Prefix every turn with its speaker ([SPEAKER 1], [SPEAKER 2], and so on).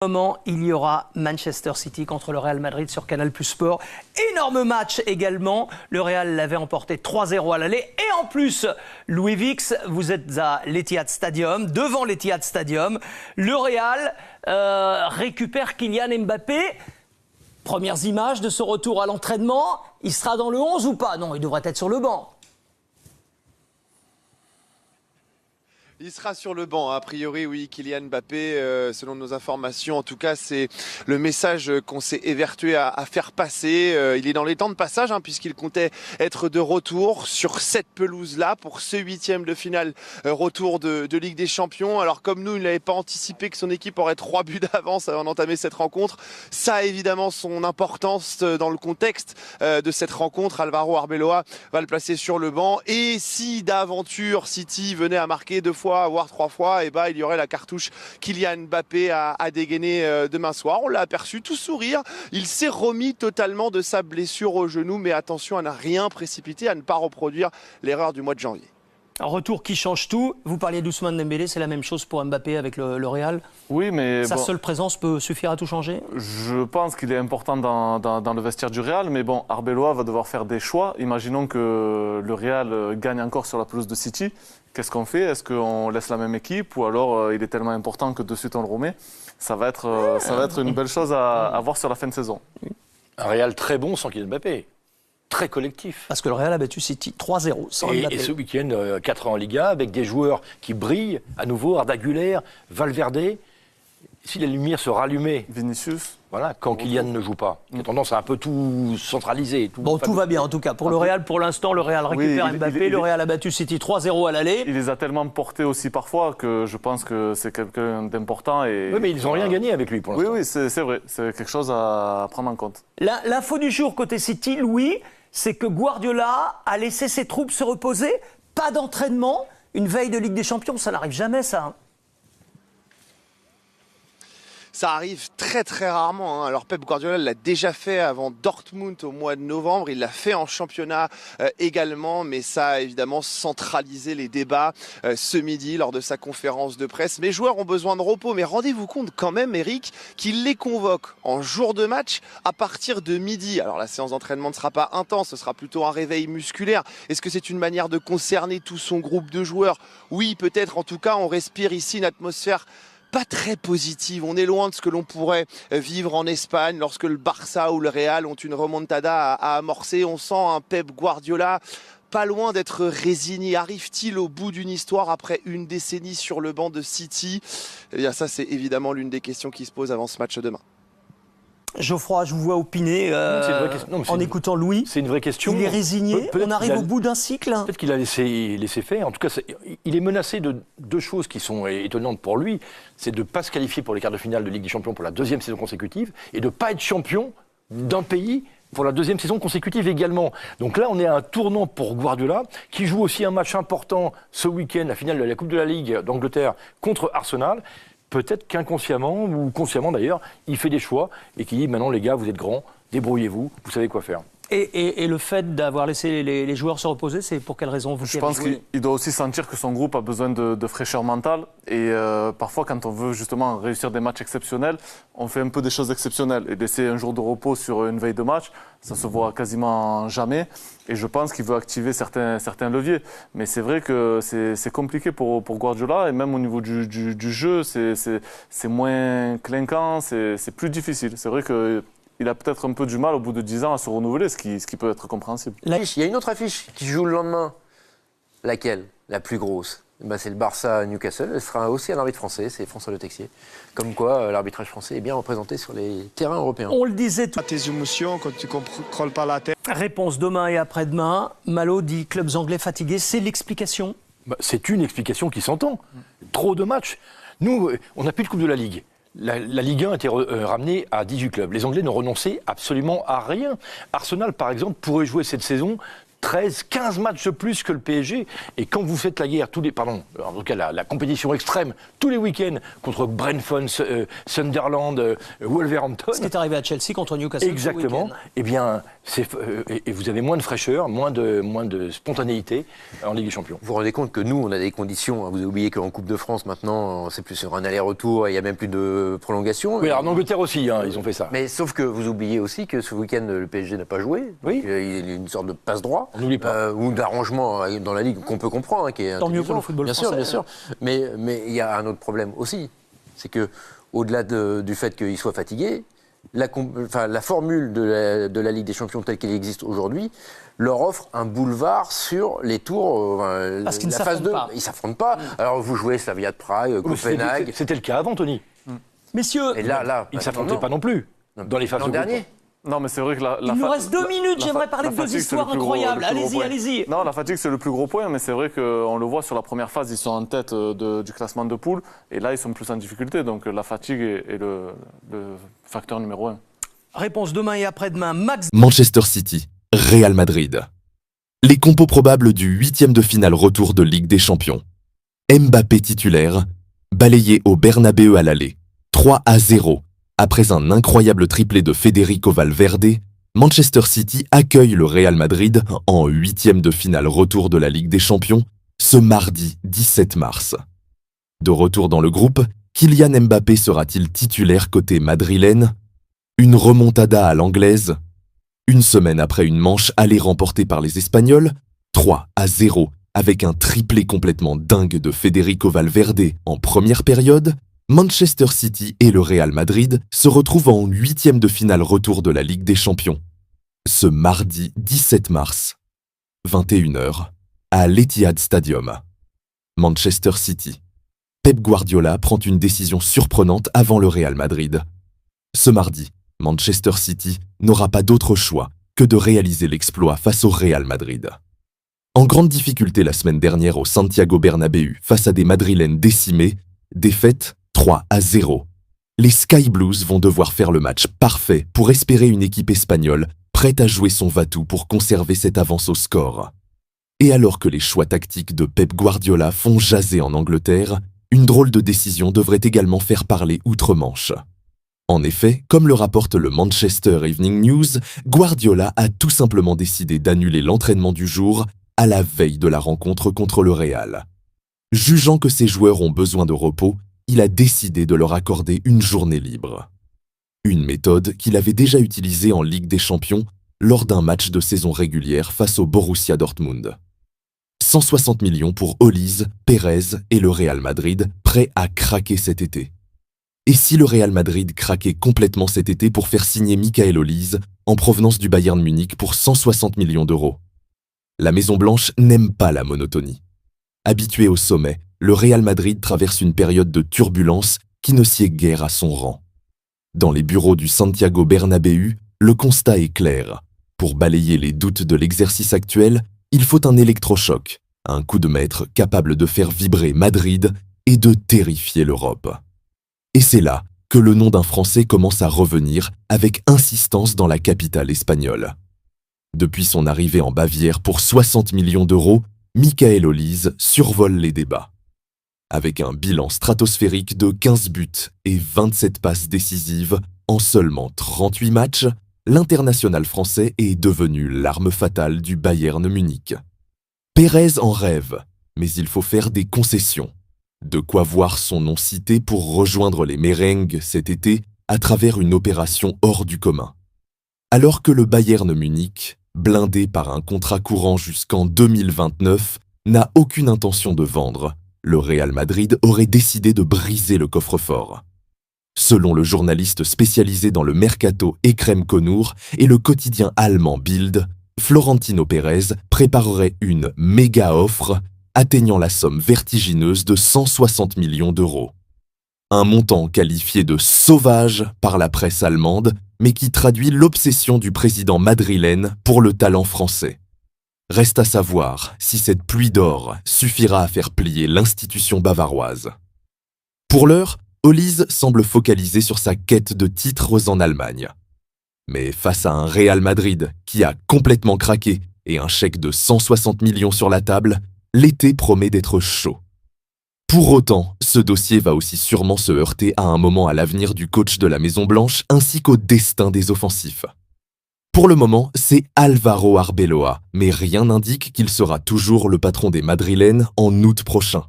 [SPEAKER 1] Moment, il y aura Manchester City contre le Real Madrid sur Canal+ Sport. Énorme match également. Le Real l'avait emporté 3-0 à l'aller. Et en plus, Louis Vix, vous êtes à l'Etihad Stadium, devant l'Etihad Stadium. Le Real récupère Kylian Mbappé. Premières images de ce retour à l'entraînement. Il sera dans le 11 ou pas? Non, il devrait être sur le banc.
[SPEAKER 2] Il sera sur le banc, a priori, oui, Kylian Mbappé, selon nos informations. En tout cas, c'est le message qu'on s'est évertué à faire passer. Il est dans les temps de passage, puisqu'il comptait être de retour sur cette pelouse-là pour ce 8e de finale retour de Ligue des Champions. Alors, comme nous, il n'avait pas anticipé que son équipe aurait 3 buts d'avance avant d'entamer cette rencontre. Ça a évidemment son importance dans le contexte de cette rencontre. Alvaro Arbeloa va le placer sur le banc. Et si d'aventure City venait à marquer 2 fois, voire 3 fois, et il y aurait la cartouche Kylian Mbappé à dégainer demain soir. On l'a aperçu tout sourire. Il s'est remis totalement de sa blessure au genou, mais attention à ne rien précipiter, à ne pas reproduire l'erreur du mois de janvier.
[SPEAKER 1] Un retour qui change tout. Vous parliez d'Ousmane Dembélé, c'est la même chose pour Mbappé avec le Real.
[SPEAKER 3] Oui, mais
[SPEAKER 1] sa seule présence peut suffire à tout changer.
[SPEAKER 3] Je pense qu'il est important dans le vestiaire du Real, mais bon, Arbeloa va devoir faire des choix. Imaginons que le Real gagne encore sur la pelouse de City. Qu'est-ce qu'on fait? Est-ce qu'on laisse la même équipe ou alors il est tellement important que de suite on le remet? Ça va être une belle chose à voir sur la fin de saison.
[SPEAKER 4] Un Real très bon sans Kylian Mbappé. Très collectif.
[SPEAKER 1] Parce que le Real a battu City 3-0 sans Mbappé.
[SPEAKER 4] Et ce week-end, 4 ans en Liga, avec des joueurs qui brillent à nouveau, Arda Güler, Valverde. Si la lumière se rallumait,
[SPEAKER 3] Vinicius,
[SPEAKER 4] voilà, quand Kylian ne joue pas, il a tendance à un peu tout centraliser.
[SPEAKER 1] Tout va bien en tout cas. Pour le Real, pour l'instant, le Real récupère Mbappé. Le Real a battu City 3-0 à l'aller.
[SPEAKER 3] Il les a tellement portés aussi parfois que je pense que c'est quelqu'un d'important.
[SPEAKER 4] Oui, mais ils n'ont rien gagné avec lui pour l'instant.
[SPEAKER 3] Oui, c'est vrai. C'est quelque chose à prendre en compte.
[SPEAKER 1] L'info du jour côté City, Louis, c'est que Guardiola a laissé ses troupes se reposer. Pas d'entraînement. Une veille de Ligue des Champions, ça n'arrive jamais, ça.
[SPEAKER 2] Ça arrive très très rarement. Alors Pep Guardiola l'a déjà fait avant Dortmund au mois de novembre. Il l'a fait en championnat également. Mais ça a évidemment centralisé les débats ce midi lors de sa conférence de presse. Mes joueurs ont besoin de repos. Mais rendez-vous compte quand même, Eric, qu'il les convoque en jour de match à partir de midi. Alors la séance d'entraînement ne sera pas intense. Ce sera plutôt un réveil musculaire. Est-ce que c'est une manière de concerner tout son groupe de joueurs? Oui, peut-être. En tout cas, on respire ici une atmosphère pas très positive. On est loin de ce que l'on pourrait vivre en Espagne lorsque le Barça ou le Real ont une remontada à amorcer. On sent un Pep Guardiola pas loin d'être résigné. Arrive-t-il au bout d'une histoire après une décennie sur le banc de City? Eh bien, ça, c'est évidemment l'une des questions qui se posent avant ce match demain.
[SPEAKER 1] Geoffroy, je vous vois opiner en écoutant Louis.
[SPEAKER 4] C'est une vraie question.
[SPEAKER 1] Il est résigné. On arrive au bout d'un cycle.
[SPEAKER 4] Peut-être qu'il a laissé faire. En tout cas, il est menacé de 2 choses qui sont étonnantes pour lui. C'est de ne pas se qualifier pour les quarts de finale de Ligue des Champions pour la 2e saison consécutive et de ne pas être champion d'un pays pour la 2e saison consécutive également. Donc là, on est à un tournant pour Guardiola, qui joue aussi un match important ce week-end, la finale de la Coupe de la Ligue d'Angleterre contre Arsenal. Peut-être qu'inconsciemment, ou consciemment d'ailleurs, il fait des choix et qu'il dit maintenant les gars, vous êtes grands, débrouillez-vous, vous savez quoi faire.
[SPEAKER 1] Et le fait d'avoir laissé les joueurs se reposer, c'est pour quelle raison?
[SPEAKER 3] Je pense qu'il doit aussi sentir que son groupe a besoin de fraîcheur mentale. Et parfois, quand on veut justement réussir des matchs exceptionnels, on fait un peu des choses exceptionnelles. Et laisser un jour de repos sur une veille de match, ça se voit quasiment jamais. Et je pense qu'il veut activer certains leviers. Mais c'est vrai que c'est compliqué pour Guardiola. Et même au niveau du jeu, c'est moins clinquant, c'est plus difficile. C'est vrai que il a peut-être un peu du mal au bout de 10 ans à se renouveler, ce qui peut être compréhensible.
[SPEAKER 5] Il y a une autre affiche qui joue le lendemain. Laquelle? La plus grosse? C'est le Barça-Newcastle. Elle sera aussi un arbitre français, c'est François Le Texier. Comme quoi, l'arbitrage français est bien représenté sur les terrains européens.
[SPEAKER 1] On le disait tout.
[SPEAKER 6] Tes émotions quand tu ne contrôles pas la tête.
[SPEAKER 1] Réponse demain et après-demain. Malo dit clubs anglais fatigués. C'est l'explication?
[SPEAKER 4] C'est une explication qui s'entend. Trop de matchs. Nous, on n'a plus de Coupe de la Ligue. La Ligue 1 a été ramenée à 18 clubs. Les Anglais n'ont renoncé absolument à rien. Arsenal, par exemple, pourrait jouer cette saison 13, 15 matchs de plus que le PSG. Et quand vous faites la guerre, en tout cas la compétition extrême, tous les week-ends, contre Brentford, Sunderland, Wolverhampton.
[SPEAKER 1] Ce qui est arrivé à Chelsea contre Newcastle.
[SPEAKER 4] Exactement. Eh bien, Et vous avez moins de fraîcheur, moins de spontanéité en Ligue des Champions.
[SPEAKER 5] Vous vous rendez compte que nous, on a des conditions. Vous avez oublié qu'en Coupe de France, maintenant, c'est plus sur un aller-retour et il n'y a même plus de prolongation.
[SPEAKER 4] Oui, alors en Angleterre aussi, ils ont fait ça.
[SPEAKER 5] Mais sauf que vous oubliez aussi que ce week-end, le PSG n'a pas joué.
[SPEAKER 4] Oui.
[SPEAKER 5] Il y a une sorte de passe-droit.
[SPEAKER 4] On n'oublie pas.
[SPEAKER 5] Ou d'arrangement dans la Ligue qu'on peut comprendre. Qui est
[SPEAKER 1] Tant mieux pour le
[SPEAKER 5] intelligent.
[SPEAKER 1] football
[SPEAKER 5] bien
[SPEAKER 1] français.
[SPEAKER 5] Bien sûr. Mais il y a un autre problème aussi. C'est que, au-delà du fait qu'il soit fatigué, la formule de la Ligue des Champions telle qu'elle existe aujourd'hui leur offre un boulevard sur les tours,
[SPEAKER 1] Parce qu'ils ne
[SPEAKER 5] la phase
[SPEAKER 1] s'affrontent
[SPEAKER 5] 2.
[SPEAKER 1] pas.
[SPEAKER 5] Ils ne s'affrontent pas. Alors vous jouez Slavia de Prague, Copenhague.
[SPEAKER 4] C'était le cas avant, Tony.
[SPEAKER 1] Messieurs,
[SPEAKER 5] Et là,
[SPEAKER 4] Ils ne s'affrontaient pas non plus dans les phases
[SPEAKER 5] l'an
[SPEAKER 4] de groupe.
[SPEAKER 5] dernier.
[SPEAKER 3] Non, mais c'est vrai que
[SPEAKER 1] il nous reste 2 minutes, j'aimerais parler de 2
[SPEAKER 3] fatigue, c'est le
[SPEAKER 1] histoires
[SPEAKER 3] plus gros-
[SPEAKER 1] incroyables.
[SPEAKER 3] le plus gros
[SPEAKER 1] Allez-y,
[SPEAKER 3] point.
[SPEAKER 1] allez-y.
[SPEAKER 3] Non, la fatigue, c'est le plus gros point, mais c'est vrai qu'on le voit sur la première phase, ils sont en tête du classement de poule, et là, ils sont plus en difficulté. Donc la fatigue est le facteur numéro 1.
[SPEAKER 1] Réponse demain et après-demain. Max
[SPEAKER 7] Manchester City, Real Madrid. Les compos probables du 8e de finale retour de Ligue des Champions. Mbappé titulaire, balayé au Bernabéu à l'aller, 3-0. Après un incroyable triplé de Federico Valverde, Manchester City accueille le Real Madrid en 8e de finale retour de la Ligue des Champions ce mardi 17 mars. De retour dans le groupe, Kylian Mbappé sera-t-il titulaire côté madrilène? Une remontada à l'anglaise? Une semaine après une manche aller remportée par les Espagnols, 3-0, avec un triplé complètement dingue de Federico Valverde en première période, Manchester City et le Real Madrid se retrouvent en 8e de finale retour de la Ligue des Champions. Ce mardi 17 mars, 21h, à l'Etihad Stadium. Manchester City. Pep Guardiola prend une décision surprenante avant le Real Madrid. Ce mardi, Manchester City n'aura pas d'autre choix que de réaliser l'exploit face au Real Madrid. En grande difficulté la semaine dernière au Santiago Bernabéu face à des Madrilènes décimés, défaite 3-0. Les Sky Blues vont devoir faire le match parfait pour espérer une équipe espagnole prête à jouer son va-tout pour conserver cette avance au score. Et alors que les choix tactiques de Pep Guardiola font jaser en Angleterre, une drôle de décision devrait également faire parler outre-Manche. En effet, comme le rapporte le Manchester Evening News, Guardiola a tout simplement décidé d'annuler l'entraînement du jour à la veille de la rencontre contre le Real. Jugeant que ses joueurs ont besoin de repos, il a décidé de leur accorder une journée libre. Une méthode qu'il avait déjà utilisée en Ligue des Champions lors d'un match de saison régulière face au Borussia Dortmund. 160 millions pour Olise, Pérez et le Real Madrid, prêts à craquer cet été. Et si le Real Madrid craquait complètement cet été pour faire signer Michael Olise, en provenance du Bayern Munich pour 160 millions d'euros? La Maison-Blanche n'aime pas la monotonie. Habitué au sommet, le Real Madrid traverse une période de turbulence qui ne sied guère à son rang. Dans les bureaux du Santiago Bernabéu, le constat est clair. Pour balayer les doutes de l'exercice actuel, il faut un électrochoc, un coup de maître capable de faire vibrer Madrid et de terrifier l'Europe. Et c'est là que le nom d'un Français commence à revenir avec insistance dans la capitale espagnole. Depuis son arrivée en Bavière pour 60 millions d'euros, Michael Olise survole les débats. Avec un bilan stratosphérique de 15 buts et 27 passes décisives en seulement 38 matchs, l'international français est devenu l'arme fatale du Bayern Munich. Pérez en rêve, mais il faut faire des concessions. De quoi voir son nom cité pour rejoindre les merengues cet été à travers une opération hors du commun. Alors que le Bayern Munich, blindé par un contrat courant jusqu'en 2029, n'a aucune intention de vendre, le Real Madrid aurait décidé de briser le coffre-fort. Selon le journaliste spécialisé dans le mercato Ekrem Konour et le quotidien allemand Bild, Florentino Pérez préparerait une méga offre atteignant la somme vertigineuse de 160 millions d'euros. Un montant qualifié de sauvage par la presse allemande, mais qui traduit l'obsession du président madrilène pour le talent français. Reste à savoir si cette pluie d'or suffira à faire plier l'institution bavaroise. Pour l'heure, Olise semble focalisé sur sa quête de titres en Allemagne. Mais face à un Real Madrid qui a complètement craqué et un chèque de 160 millions sur la table, l'été promet d'être chaud. Pour autant, ce dossier va aussi sûrement se heurter à un moment à l'avenir du coach de la Maison-Blanche ainsi qu'au destin des offensifs. Pour le moment, c'est Álvaro Arbeloa, mais rien n'indique qu'il sera toujours le patron des Madrilènes en août prochain.